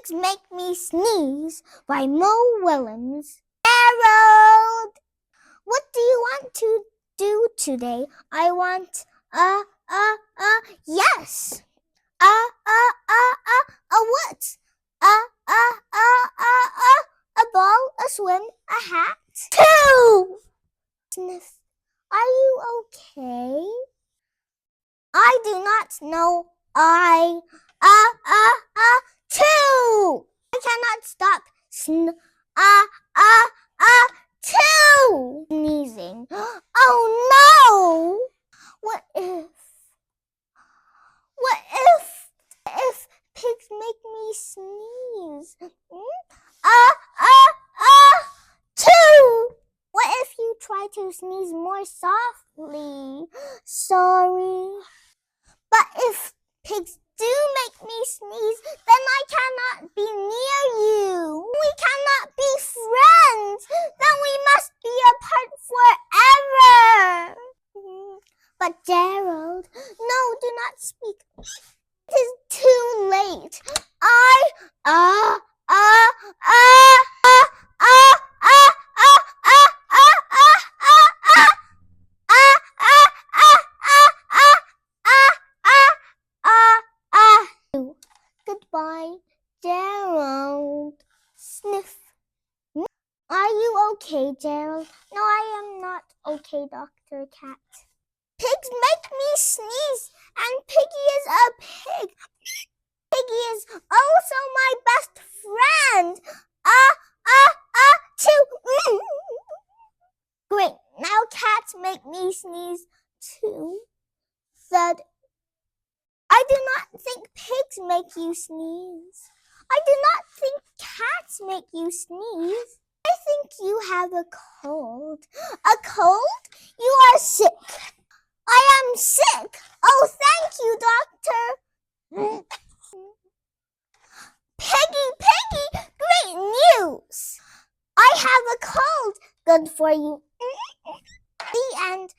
Pigs Make Me Sneeze by Mo Willems. Harold, what do you want to do today? I want, yes. What? A ball, a swim, a hat. 2! Sniff. Are you okay? I do not know. 2! I cannot stop. 2! Sneezing. Oh no! What if pigs make me sneeze? 2! What if you try to sneeze more softly? Sorry. But if pigs do make me sneeze, then I cannot be near you. We cannot be friends. Then we must be apart forever. But Gerald, no, do not speak. It is too late. Goodbye, Gerald. Sniff. Are you okay, Gerald? No, I am not okay, Dr. Cat. Pigs make me sneeze, and Piggy is a pig. Piggy is also my best friend. 2. Great, now cats make me sneeze too. Third. I do not think pigs make you sneeze. I do not think cats make you sneeze. I think you have a cold. A cold? You are sick. I am sick. Oh, thank you, doctor. Piggy, great news. I have a cold. Good for you. The end.